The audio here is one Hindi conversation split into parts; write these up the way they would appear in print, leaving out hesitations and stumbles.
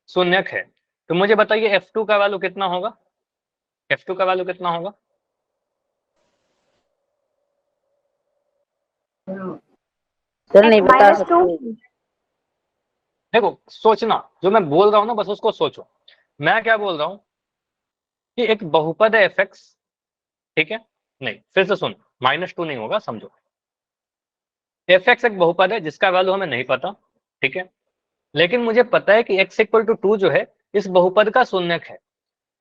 शून्यक है। तो मुझे बताइए f2 का वैल्यू कितना होगा, f2 का वैल्यू कितना होगा? सर नहीं बता सकते। देखो सोचना, जो मैं बोल रहा हूँ ना बस उसको सोचो। मैं क्या बोल रहा हूँ कि एक बहुपद है fx, ठीक है, नहीं फिर से सुन, -2 नहीं होगा, समझो। fx एक बहुपद है जिसका वैल्यू हमें नहीं पता, ठीक है, लेकिन मुझे पता है कि x इक्वल टू 2 जो है इस बहुपद का शून्यक है।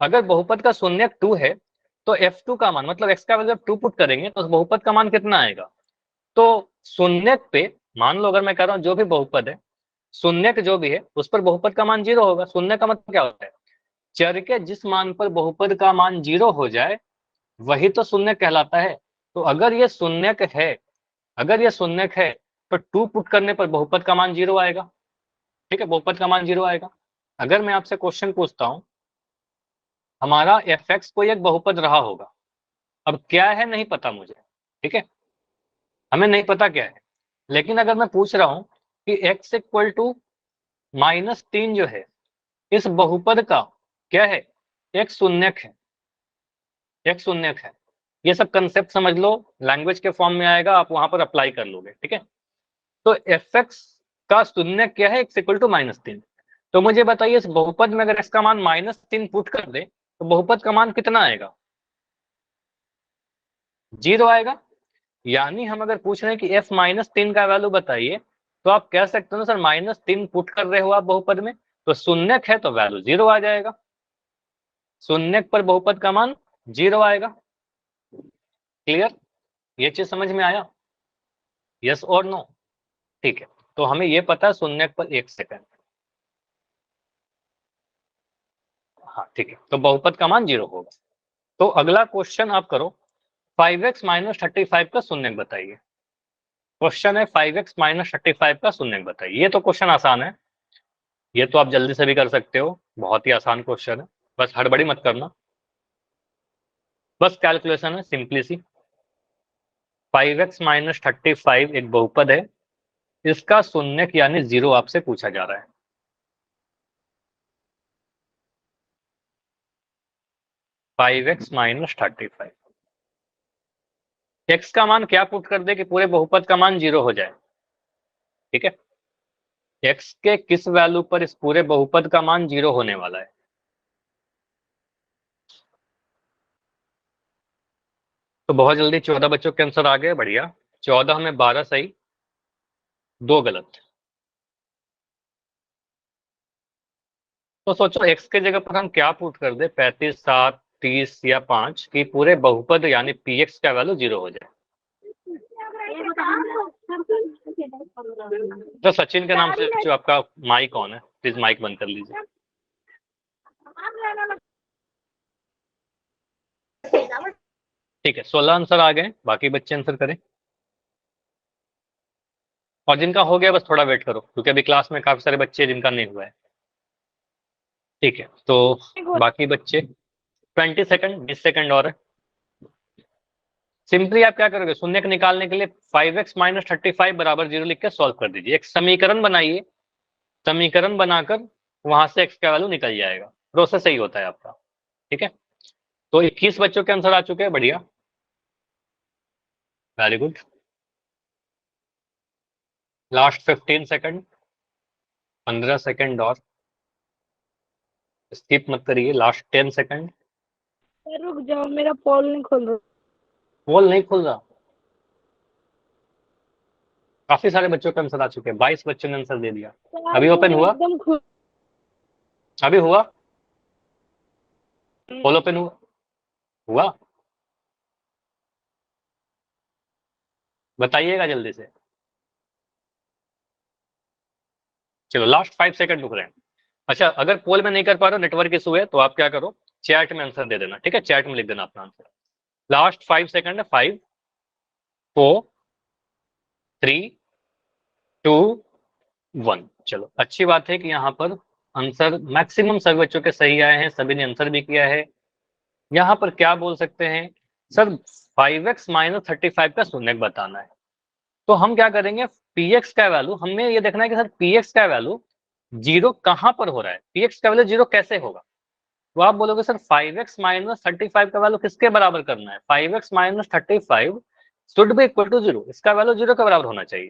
अगर बहुपद का शून्यक 2 है तो f2 का मान, मतलब x का वैल्यू जब 2 पुट करेंगे तो उस बहुपद का मान कितना आएगा? तो शून्यक पे मान लो, अगर मैं कह रहा हूँ जो भी बहुपद है, शून्यक जो भी है उस पर बहुपद का मान 0 होगा। शून्य का मतलब क्या होता है? चर के जिस मान पर बहुपद का मान 0 हो जाए वही तो शून्यक कहलाता है। तो अगर ये शून्यक है, अगर ये शून्यक है तो 2 पुट करने पर बहुपद का मान 0 आएगा, ठीक है, बहुपद का मान 0 आएगा। अगर मैं आपसे क्वेश्चन पूछता हूं, हमारा fx कोई एक बहुपद रहा होगा, अब क्या है नहीं पता मुझे, ठीक है, हमें नहीं पता क्या है, लेकिन अगर मैं पूछ रहा हूं कि x इक्वल टू -3 जो है इस बहुपद का क्या है, एक शून्यक है, एक शून्यक है। ये सब कंसेप्ट समझ लो, लैंग्वेज के फॉर्म में आएगा, आप वहां पर अप्लाई कर लोगे, ठीक है। तो fx का शून्यक क्या है, x इक्वल टू -3। तो मुझे बताइए इस बहुपद में अगर इसका मान -3 पुट कर दे तो बहुपद का मान कितना आएगा? 0 आएगा। यानी हम अगर पूछ रहे हैं कि f -3 का वैल्यू बताइए, तो आप कह सकते हो ना सर -3 पुट कर रहे हो आप बहुपद में, तो शून्यक है तो वैल्यू 0 आ जाएगा, शून्यक पर बहुपद का मान 0 आएगा। क्लियर? ये चीज समझ में आया? यस और नो? ठीक है, तो हमें ये पता है शून्यक पर 1 सेकंड। हाँ ठीक है, तो बहुपद का मान 0 होगा। तो अगला क्वेश्चन आप करो, 5x - 35 का शून्यक बताइए। क्वेश्चन है 5x - 35 का शून्यक बताइए। ये तो क्वेश्चन आसान है, ये तो आप जल्दी से भी कर सकते हो, बहुत ही आसान क्वेश्चन है, बस हड़बड़ी मत करना, बस कैलकुलेशन है सिंपली सी। 5x - 35 एक बहुपद है, इसका शून्यक यानी 0 आपसे पूछा जा रहा है। फाइव एक्स - 35, x का मान क्या पुट कर दे कि पूरे बहुपद का मान 0 हो जाए, ठीक है, x के किस वैल्यू पर इस पूरे बहुपद का मान 0 होने वाला है? तो बहुत जल्दी 14 बच्चों के आंसर आ गए, बढ़िया। 14 में 12 सही, 2 गलत। तो सोचो x के जगह पर हम क्या पुट कर दे, 35, 7, 30 या 5 की पूरे बहुपद यानी px का वैल्यू 0 हो जाए। तो सचिन के नाम से जो आपका माइक ऑन है, प्लीज माइक बंद कर लीजिए। ठीक है, 16 आंसर आ गए, बाकी बच्चे आंसर करें, और जिनका हो गया बस थोड़ा वेट करो क्योंकि अभी क्लास में काफी सारे बच्चे जिनका नहीं हुआ है। ठीक है, तो बाकी बच्चे 20 सेकंड, 20 सेकंड और है। सिंपली आप क्या करोगे, शून्यक निकालने के लिए 5x - 35 बराबर 0 लिख के सॉल्व कर दीजिए, एक समीकरण बनाइए, समीकरण बनाकर वहां से x का वैल्यू निकल जाएगा, प्रोसेस सही होता है आपका, ठीक है। तो 21 बच्चों के आंसर आ चुके हैं, बढ़िया, very good. Last 15 second, 15 second और, स्किप मत करिए, लास्ट 10 सेकंड। रुक जाओ, मेरा पोल नहीं खोल रहा। पोल नहीं खुल रहा? काफी सारे बच्चों के आंसर आ चुके हैं, 22 बच्चों ने आंसर दे दिया। अभी ओपन हुआ? एकदम खुल। अभी हुआ? पोल ओपन हुआ? हुआ? बताइएगा जल्दी से। चलो लास्ट 5 सेकंड रुक रहे हैं। अच्छा, अगर पोल में नहीं कर पा रहे हो, नेटवर्क इशू है, तो आप क्या करो, चैट में आंसर दे देना, ठीक है, चैट में लिख देना अपना आंसर। लास्ट 5 सेकंड है, 5, 4, 3, 2, 1। चलो अच्छी बात है कि यहाँ पर आंसर मैक्सिमम सभी बच्चों के सही आए हैं, सभी ने आंसर भी किया है। यहाँ पर क्या बोल सकते हैं सर, 5x - 35 का शून्यक बताना है, तो हम क्या करेंगे, px का वैल्यू हमें ये देखना है कि सर px का वैल्यू जीरो कहां पर हो रहा है, px का वैल्यू जीरो कैसे होगा? तो आप बोलोगे सर 5x माइनस 35 का वैल्यू किसके बराबर करना है? 5x minus 35 should be equal to zero, इसका वैल्यू जीरो के बराबर होना चाहिए।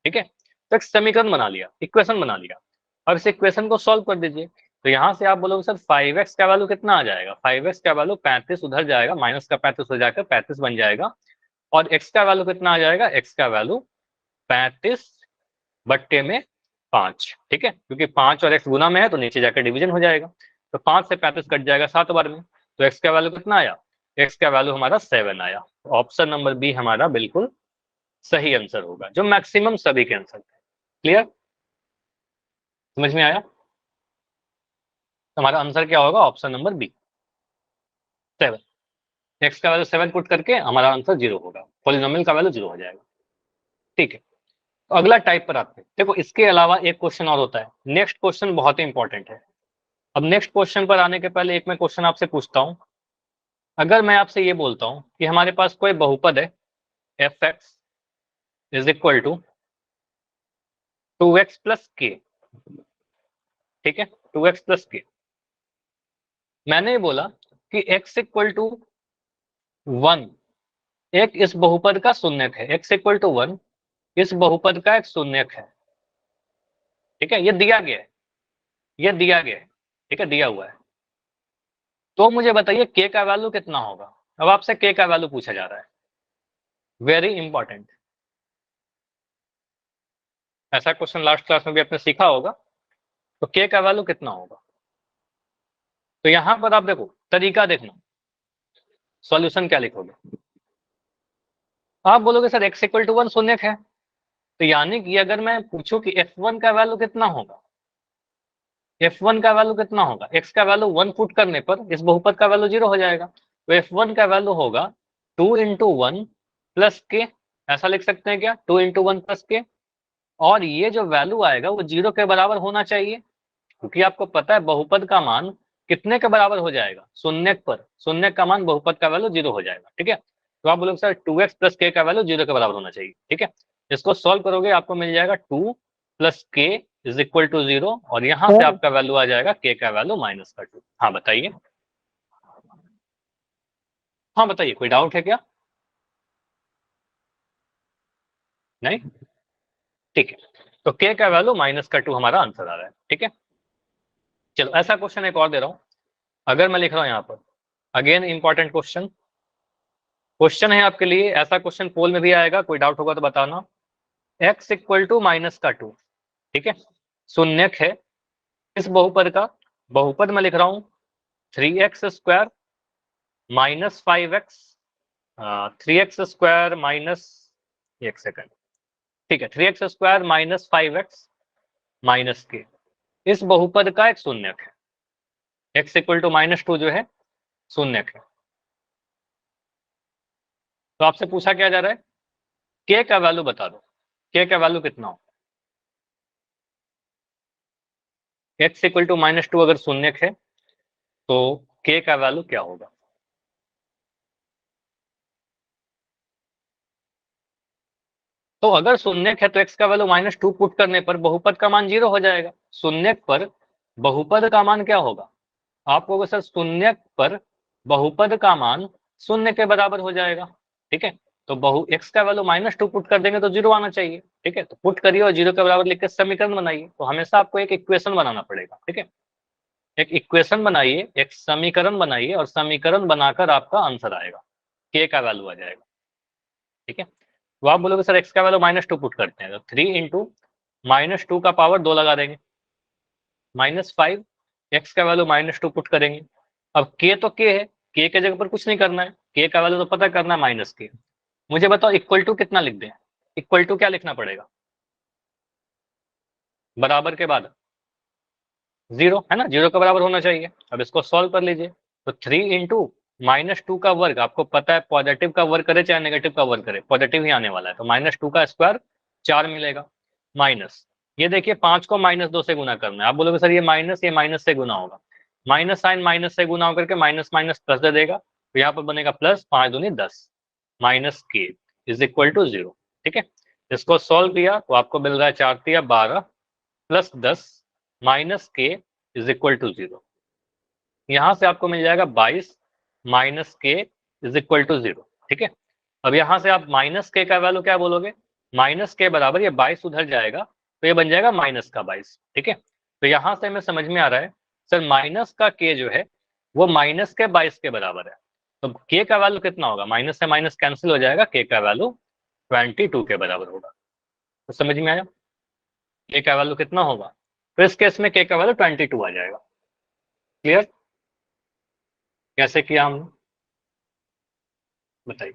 ठीक है, तो एक समीकरण बना लिया, इक्वेशन बना लिया। अब इस इक्वेशन को सॉल्व कर दीजिए। तो यहाँ से आप बोलोगे सर 5x का वैल्यू कितना आ जाएगा? 5x का वैल्यू 35 उधर जाएगा, माइनस का 35 हो जाकर 35 बन जाएगा। और x का वैल्यू कितना आ जाएगा? x का वैल्यू 35 बट्टे में 5। ठीक है, क्योंकि 5 और x गुना में है तो नीचे जाकर डिवीजन हो जाएगा। तो 5 से 35 कट जाएगा 7 बार में, तो x का वैल्यू कितना आया? x का वैल्यू हमारा 7 आया। ऑप्शन नंबर बी हमारा बिल्कुल सही आंसर होगा, जो मैक्सिमम सभी के आंसर थे। क्लियर, समझ में आया? हमारा आंसर क्या होगा? Option number B 7। एक्स का वैल्यू 7 पुट करके हमारा आंसर 0 होगा, पॉलिनोमियल का वैल्यू 0 हो जाएगा। ठीक है, तो अगला टाइप पर आते हैं। देखो इसके अलावा एक क्वेश्चन और होता है, नेक्स्ट क्वेश्चन बहुत ही इंपॉर्टेंट है। अब नेक्स्ट क्वेश्चन पर आने के पहले एक मैं क्वेश्चन आपसे पूछता हूं। अगर मैं आपसे ये बोलता हूं कि हमारे पास कोई बहुपद है F X is equal to 2x plus K. ठीक है, 2x प्लस के। मैंने बोला कि x इक्वल टू 1 एक इस बहुपद का शून्यक है, x इक्वल टू 1 इस बहुपद का एक शून्यक है। ठीक है, ये दिया गया है, ये दिया गया है। ठीक है, दिया हुआ है। तो मुझे बताइए k का वैल्यू कितना होगा? अब आपसे k का वैल्यू पूछा जा रहा है, वेरी इंपॉर्टेंट। ऐसा क्वेश्चन लास्ट क्लास में भी आपने सीखा होगा। तो k का वैल्यू कितना होगा? तो यहां पर आप देखो, तरीका देखना, सॉल्यूशन क्या लिखोगे। आप बोलोगे सर x इक्वल टू 1 शून्यक है, तो यानी कि अगर मैं पूछूं कि f1 का वैल्यू कितना होगा, f1 का वैल्यू कितना होगा, x का वैल्यू 1 पुट करने पर इस बहुपद का वैल्यू 0 हो जाएगा। तो f1 का वैल्यू होगा 2 इंटू 1 प्लस के, ऐसा लिख सकते हैं क्या? 2 इंटू 1 प्लस के। और ये जो वैल्यू आएगा वो 0 के बराबर होना चाहिए, क्योंकि आपको पता है बहुपद का मान कितने के बराबर हो जाएगा? शून्यक पर। शून्यक का मान बहुपद का वैल्यू 0 हो जाएगा। ठीक है, तो आप बोलोगे सर 2x प्लस के का वैल्यू 0 के बराबर होना चाहिए। ठीक है, इसको सॉल्व करोगे आपको मिल जाएगा 2 प्लस के इज इक्वल टू 0, और यहां से आपका वैल्यू आ जाएगा k का वैल्यू माइनस का 2। हाँ बताइए, हाँ बताइए, कोई डाउट है क्या? नहीं, ठीक है, तो k का वैल्यू माइनस का 2 हमारा आंसर आ रहा है। ठीक है, चलो ऐसा क्वेश्चन एक और दे रहा हूं। अगर मैं लिख रहा हूं यहाँ पर, अगेन इंपॉर्टेंट क्वेश्चन, क्वेश्चन है आपके लिए, ऐसा क्वेश्चन पोल में भी आएगा, कोई डाउट होगा तो बताना। x इक्वल टू माइनस का 2, ठीक है, शून्यक है इस बहुपद का। बहुपद में लिख रहा हूं 3x square minus 5x, 3x square minus, एक सेकंड, ठीक है, 3x square minus 5x minus के, इस बहुपद का एक शून्यक है। x इक्वल टू माइनस 2 जो है शून्यक है। तो आपसे पूछा क्या जा रहा है? k का वैल्यू बता दो, k का वैल्यू कितना हो? x इक्वल टू माइनस 2 अगर शून्यक है तो k का वैल्यू क्या होगा? तो अगर शून्यक है तो x का वैल्यू माइनस 2 पुट करने पर बहुपद का मान 0 हो जाएगा। शून्यक पर बहुपद का मान क्या होगा? आप कहोगे सर शून्यक पर बहुपद का मान शून्य के बराबर हो जाएगा। ठीक है, तो x का वैल्यू माइनस 2 पुट कर देंगे तो 0 आना चाहिए। ठीक है, तो पुट करिए और 0 के बराबर लिख के समीकरण बनाइए। तो हमेशा आपको एक इक्वेशन बनाना पड़ेगा। ठीक है, एक इक्वेशन बनाइए, एक समीकरण बनाइए, और समीकरण बनाकर आपका आंसर आएगा, k का वैल्यू आ जाएगा। ठीक है, तो आप बोलोगे सर x का वैल्यू माइनस 2 पुट करते हैं, तो 3 इंटू माइनस 2 का पावर 2 लगा देंगे, माइनस 5, x का वैल्यू माइनस 2 पुट करेंगे। अब k तो k है, k के जगह पर कुछ नहीं करना है, k का वैल्यू तो पता करना है माइनस k। मुझे बताओ इक्वल टू कितना लिख दें? इक्वल टू क्या लिखना पड़ेगा? बराबर के बाद 0 है ना, 0 के बराबर होना चाहिए। अब इसको सॉल्व कर लीजिए। तो 3 इंटू माइनस 2 का वर्ग, आपको पता है पॉजिटिव का वर्ग करे चाहे नेगेटिव का वर्ग करे पॉजिटिव ही आने वाला है, तो माइनस 2 का स्क्वायर 4 मिलेगा, माइनस ये देखिए 5 को माइनस 2 से गुना करना है। आप बोलोगे सर ये माइनस से गुना होगा, माइनस साइन माइनस से गुना होकर के माइनस माइनस प्लस दे देगा, तो यहाँ पर बनेगा प्लस 5 दूनी 10 माइनस के इज इक्वल टू 0। ठीक है, इसको सॉल्व किया तो आपको मिल रहा है 4 तिया 12 प्लस 10 माइनस के इज इक्वल टू 0। यहां से आपको मिल जाएगा 22 माइनस के इज इक्वल टू 0। ठीक है, अब यहां से आप माइनस के का वैल्यू क्या बोलोगे, माइनस के बराबर ये 22 उधर जाएगा तो ये बन जाएगा माइनस का 22। ठीक है, तो यहां से हमें समझ में आ रहा है सर माइनस का के जो है वो माइनस के 22 के बराबर है। तो के का वैल्यू कितना होगा, माइनस से माइनस कैंसिल हो जाएगा, के का वैल्यू 22 के बराबर होगा। तो समझ में आया, के का वैल्यू कितना होगा, तो इस केस में के का वैल्यू 22 आ जाएगा। क्लियर, कैसे किया हमने बताइए।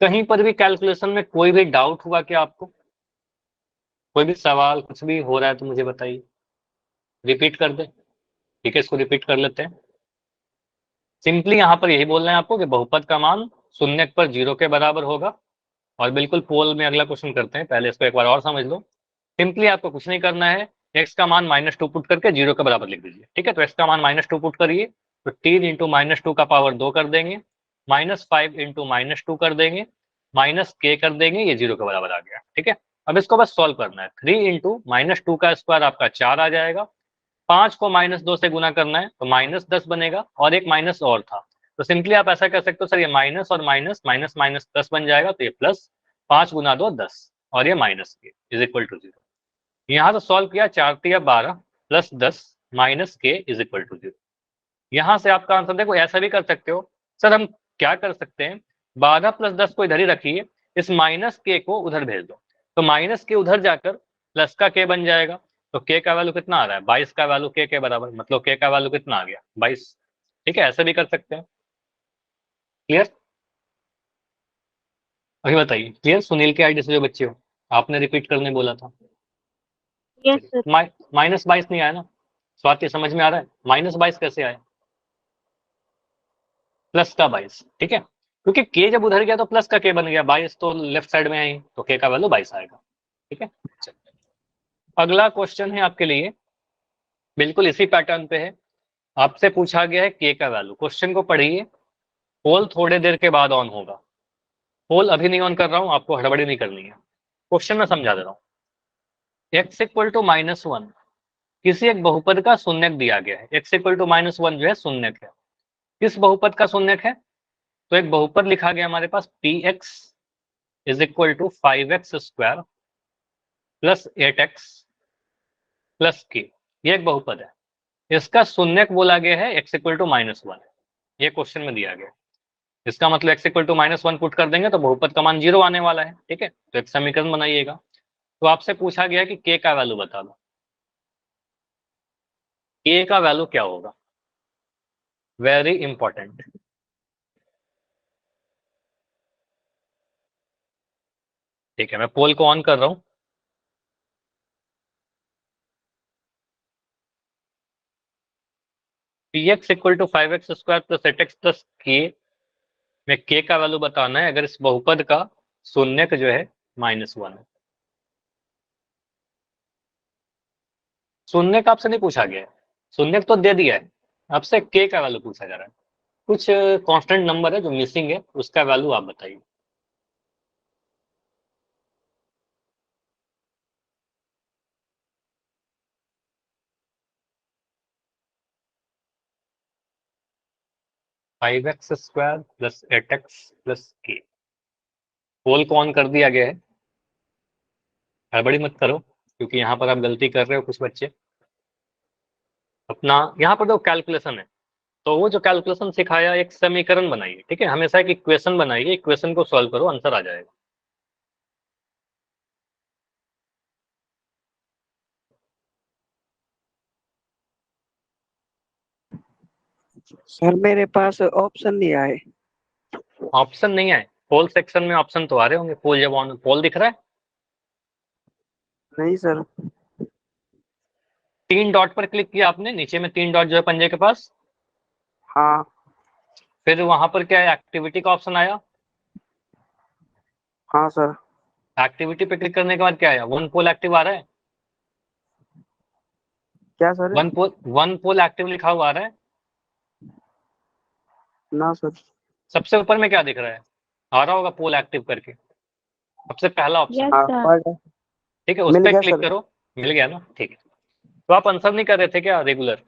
कहीं पर भी कैलकुलेशन में कोई भी डाउट हुआ क्या आपको, कोई भी सवाल कुछ भी हो रहा है तो मुझे बताइए, रिपीट कर दे। ठीक है, इसको रिपीट कर लेते हैं। सिंपली यहाँ पर यही बोलना है आपको कि बहुपद का मान शून्य पर 0 के बराबर होगा। और बिल्कुल पोल में अगला क्वेश्चन करते हैं, पहले इसको एक बार और समझ लो। सिंपली आपको कुछ नहीं करना है, x का मान -2 पुट करके 0 के बराबर लिख दीजिए। ठीक है, तो x का मान -2 पुट करिए तो 3 इंटू -2 का पावर 2 कर देंगे, -5 इंटू -2 कर देंगे, माइनस के कर देंगे, ये 0 के बराबर आ गया। ठीक है, अब इसको बस सॉल्व करना है। 3 इंटू -2 का स्क्वायर आपका 4 आ जाएगा, 5 को -2 से गुना करना है तो -10 बनेगा, और एक माइनस और था तो सिंपली आप ऐसा कर सकते हो सर ये माइनस और माइनस, माइनस माइनस प्लस बन जाएगा, तो ये प्लस 5 गुना 2 10 और ये माइनस के इज इक्वल टू 0। यहाँ से सॉल्व किया, 4 तिया 12 प्लस 10 माइनस के इज इक्वल टू 0। यहाँ से आपका आंसर देखो, ऐसा भी कर सकते हो सर, हम क्या कर सकते हैं, 12 प्लस 10 को इधर ही रखिए, इस माइनस के को उधर भेज दो, तो माइनस के उधर जाकर प्लस का के बन जाएगा। तो के का वैल्यू कितना आ रहा है, 22 का वैल्यू के बराबर, मतलब के का वैल्यू कितना आ गया 22। ठीक है, ऐसे भी कर सकते हैं। क्लियर, अभी बताइए क्लियर, सुनील के आईडी से जो बच्चे हो, आपने रिपीट करने बोला था। Yes sir. -22 नहीं आया ना, स्वाति समझ में आ रहा है, -22 कैसे आया, प्लस का 22। ठीक है, क्योंकि के जब उधर गया तो प्लस का के बन गया, 22 तो लेफ्ट साइड में आई तो के का वैल्यू 22 आएगा। ठीक है, अगला क्वेश्चन है आपके लिए, बिल्कुल इसी पैटर्न पे है। आपसे पूछा गया है के का वैल्यू, क्वेश्चन को पढ़िए, पोल थोड़े देर के बाद ऑन होगा, पोल अभी नहीं ऑन कर रहा हूं, आपको हड़बड़ी नहीं करनी है, क्वेश्चन में समझा दे रहा हूं। x इक्वल टू -1 किसी एक बहुपद का शून्यक दिया गया है, x इक्वल टू -1 जो है शून्यक है, किस बहुपद का शून्यक है, तो एक बहुपद लिखा गया हमारे पास px is equal to 5x square plus 8x plus K, ये एक बहुपद है, इसका शून्यक बोला गया है x इक्वल टू -1, ये क्वेश्चन में दिया गया है। इसका मतलब x इक्वल टू -1 पुट कर देंगे तो बहुपद का मान 0 आने वाला है। ठीक है, तो एक समीकरण बनाइएगा। तो आपसे पूछा गया कि k का वैल्यू बता दो, k का वैल्यू क्या होगा, वेरी इंपॉर्टेंट। ठीक है, मैं पोल को ऑन कर रहा हूं। px equal to 5x square plus 8x plus K में k का वैल्यू बताना है अगर इस बहुपद का शून्यक जो है -1 है। शून्यक आपसे नहीं पूछा गया है, शून्यक तो दे दिया है, आपसे k का वैल्यू पूछा जा रहा है, कुछ कांस्टेंट नंबर है जो मिसिंग है, उसका वैल्यू आप बताइए। Five x square plus 8x plus के, पोल को ऑन कर दिया गया है, हड़बड़ी मत करो क्योंकि यहाँ पर आप गलती कर रहे हो कुछ बच्चे। अपना यहाँ पर जो कैलकुलेशन है, तो वो जो कैलकुलेशन सिखाया, एक समीकरण बनाइए। ठीक है, हमेशा एक इक्वेशन बनाइए, इक्वेशन को सॉल्व करो, आंसर आ जाएगा। सर मेरे पास ऑप्शन नहीं आए। ऑप्शन नहीं आए, पोल सेक्शन में ऑप्शन तो आ रहे होंगे, पोल जब ऑन, पोल दिख रहा है, नहीं सर। 3 डॉट पर क्लिक किया आपने, नीचे में 3 डॉट जो है पंजे के पास, हाँ। फिर वहां पर क्या है, एक्टिविटी का ऑप्शन आया, हाँ सर। एक्टिविटी पे क्लिक करने के बाद क्या आया, वन पोल एक्टिव आ रहा है, क्या सर? वन पोल एक्टिव लिखा हुआ आ रहा है। ना सर। सबसे ऊपर में क्या दिख रहा है, आ रहा होगा पोल एक्टिव करके, सबसे पहला ऑप्शन। यस हाँ सर। पढ़। ठीक है, उस मिल पर गया क्लिक सर। करो, मिल गया ना, ठीक है। तो आप आंसर नहीं कर रहे थे क्या रेगुलर?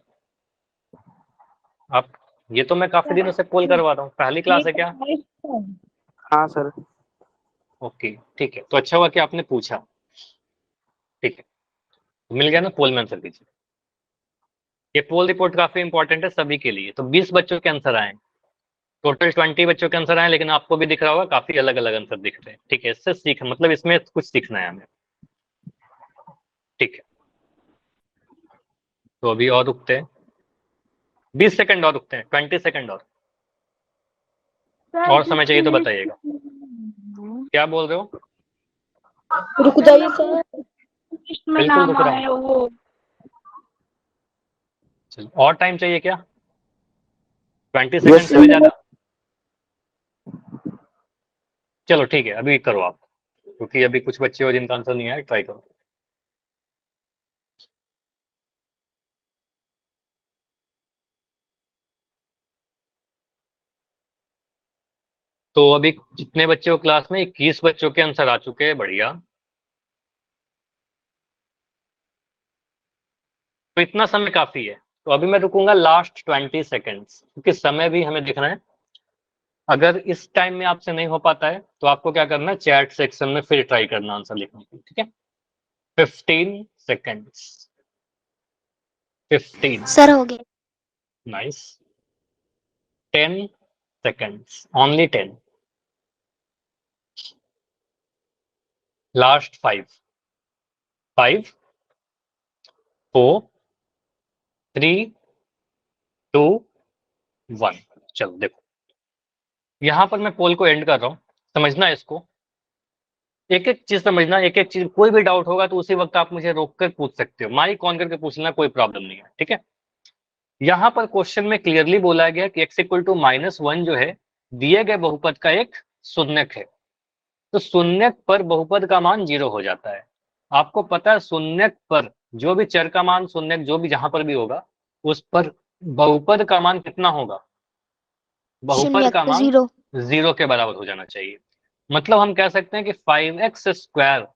आप, ये तो मैं काफी दिनों से पोल करवा रहा हूँ, पहली क्लास है क्या? हाँ सर। ओके ठीक है, तो अच्छा हुआ कि आपने पूछा। ठीक है, तो मिल गया ना, पोल में आंसर कीजिए। ये पोल रिपोर्ट काफी इंपॉर्टेंट है सभी के लिए। तो 20 बच्चों के आंसर आए, टोटल 20 बच्चों के आंसर आए, लेकिन आपको भी दिख रहा होगा काफी अलग अलग आंसर दिख रहे हैं। ठीक है, इससे सीख, मतलब इसमें कुछ सीखना है हमें। ठीक है, तो अभी और रुकते हैं, 20 सेकंड और रुकते हैं, 20 सेकंड और समय चाहिए तो बताइएगा। क्या बोल रहे हो? रुक जाइए सर, इसमें बिल्कुल नाम रुक रहा हूँ। आया वो। चलो, और टाइम चाहिए क्या? 20 यस सेकंड से भी सर। ज्यादा? चलो ठीक है, अभी करो आप, क्योंकि अभी कुछ बच्चे हो जिनका आंसर नहीं आया, ट्राई करो। तो अभी जितने बच्चे हो क्लास में, 21 बच्चों के आंसर आ चुके हैं, बढ़िया। तो इतना समय काफी है। तो अभी मैं रुकूंगा लास्ट 20 सेकेंड्स, क्योंकि समय भी हमें देखना है। अगर इस टाइम में आपसे नहीं हो पाता है तो आपको क्या करना है, चैट सेक्शन में फिर ट्राई करना आंसर लिखने की। ठीक है, 15 सेकेंड्स। 15। सर हो गया। नाइस। 10 seconds, only 10। लास्ट 5, 5, 4, 3, 2, 1। चलो देखो, यहां पर मैं पोल को एंड कर रहा हूं, समझना इसको, एक एक चीज समझना, एक एक चीज, कोई भी डाउट होगा तो उसी वक्त आप मुझे रोक कर पूछ सकते हो, माइक ऑन करके पूछना, कोई प्रॉब्लम नहीं है। ठीक है, यहां पर क्वेश्चन में क्लियरली बोला गया कि x इक्वल टू -1 जो है दिए गए बहुपद का एक शून्यक है। तो शून्यक पर बहुपद का मान 0 हो जाता है। आपको पता है शून्यक पर जो भी चर का मान, शून्यक जो भी जहां पर भी होगा, उस पर बहुपद का मान कितना होगा? बहुपद का शून्य मान 0। 0 के बराबर हो जाना चाहिए। मतलब हम कह सकते हैं कि 5x square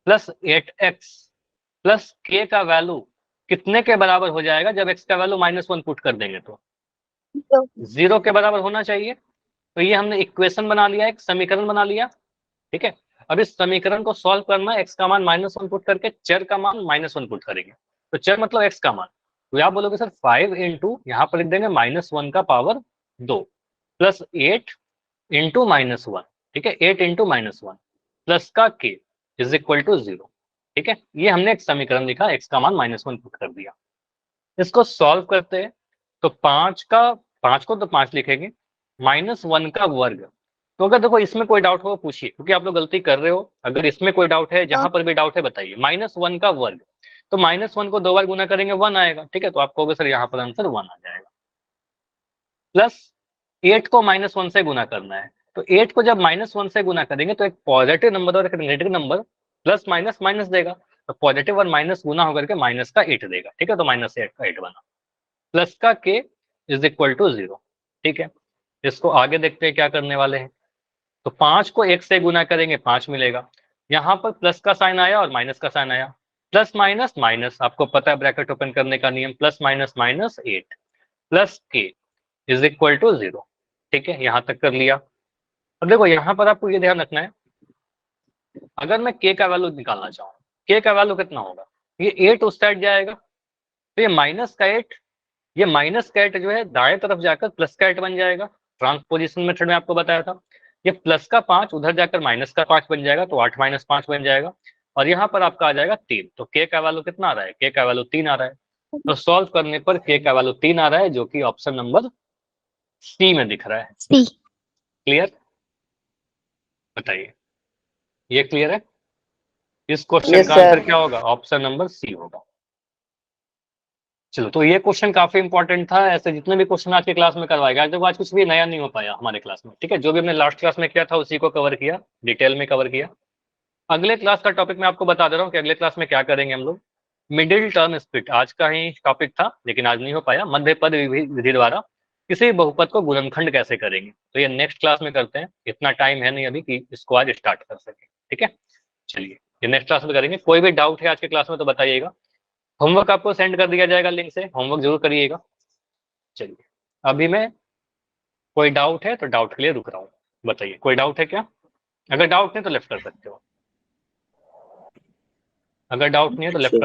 plus 8x plus k का वैल्यू कितने के बराबर हो जाएगा जब x का वैल्यू -1 पुट कर देंगे तो 0 के बराबर होना चाहिए। तो ये हमने इक्वेशन बना लिया, एक समीकरण बना लिया। ठीक है, अब इस समीकरण को सॉल्व करना है, x का मान -1 पुट करके चर का मान -1 पुट करेंगे। तो चर मतलब x का मान, तो आप बोलोगे सर 5 इंटू, यहाँ पर लिख देंगे -1 का पावर 2 प्लस 8 इंटू -1। ठीक है, 8 इंटू -1 प्लस का k इज इक्वल टू 0। ठीक है, ये हमने एक समीकरण लिखा, x का मान -1 पुट कर दिया। इसको सॉल्व करते हैं, तो 5 को तो 5 लिखेंगे, -1 का वर्ग। तो अगर देखो इसमें कोई डाउट हो पूछिए, क्योंकि आप लोग गलती कर रहे हो। अगर इसमें कोई डाउट है, जहां पर भी डाउट है बताइए। -1 का वर्ग, तो -1 को 2 बार गुना करेंगे 1 आएगा। ठीक है, तो आप कहोगे सर यहाँ पर आंसर 1 आ जाएगा। प्लस 8 को -1 से गुना करना है, तो 8 को जब -1 से गुना करेंगे तो एक पॉजिटिव नंबर और एक negative number plus minus minus देगा, तो पॉजिटिव और माइनस गुना होकर के माइनस का 8 देगा। ठीक है, तो -8 का 8 बना, प्लस का k इज इक्वल टू 0। ठीक है, इसको आगे देखते हैं क्या करने वाले हैं। तो 5 को 1 से गुना करेंगे 5 मिलेगा, यहाँ पर प्लस का साइन आया और माइनस का साइन आया, प्लस माइनस माइनस, आपको पता है ब्रैकेट ओपन करने का नियम, plus minus minus 8 plus k is equal to 0। ठीक है, यहां तक कर लिया। अब देखो यहाँ पर आपको ये ध्यान रखना है, अगर मैं k का वैल्यू निकालना चाहूँ, k का वैल्यू कितना होगा, ये 8 उस साइड जाएगा, तो ये माइनस का 8, ये माइनस का 8 जो है दाएं तरफ जाकर प्लस का 8 बन जाएगा। ट्रांसपोजिशन मेथड में आपको बताया था। ये प्लस का 5 उधर जाकर माइनस का 5 बन जाएगा, तो 8 - 5 बन जाएगा। और यहाँ पर आपका आ जाएगा 3। तो k का वैल्यू कितना आ रहा है, k का वैल्यू 3 आ रहा है। तो सॉल्व करने पर k का वैल्यू 3 आ रहा है, जो कि ऑप्शन नंबर सी में दिख रहा है। सी। क्लियर? बताइए, ये क्लियर है? इस क्वेश्चन यस का आंसर सर। क्या होगा, ऑप्शन नंबर सी होगा। चलो, तो ये क्वेश्चन काफी इंपॉर्टेंट था। ऐसे जितने भी क्वेश्चन आज के क्लास में करवाएगा, आज देखो आज कुछ भी नया नहीं हो पाया हमारे क्लास में। ठीक है, जो भी हमने लास्ट क्लास में किया था उसी को कवर किया, डिटेल में कवर किया। अगले क्लास का टॉपिक मैं आपको बता दे रहा हूँ कि अगले क्लास में क्या करेंगे हम लोग। मिडिल टर्म स्प्लिट आज का ही टॉपिक था, लेकिन आज नहीं हो पाया। मध्य पद विधि द्वारा किसी बहुपद को गुणनखंड कैसे करेंगे, तो ये नेक्स्ट क्लास में करते हैं। इतना टाइम है नहीं अभी कि इसको आज स्टार्ट कर सके। ठीक है, चलिए ये नेक्स्ट क्लास में करेंगे। कोई भी डाउट है आज के क्लास में तो बताइएगा। होमवर्क आपको सेंड कर दिया जाएगा लिंक से, होमवर्क जरूर करिएगा। चलिए अभी मैं, कोई डाउट है तो डाउट के लिए रुक रहा हूँ, बताइए कोई डाउट है क्या? अगर डाउट नहीं तो लेफ्ट कर सकते हो, अगर डाउट नहीं है तो लेफ्ट कर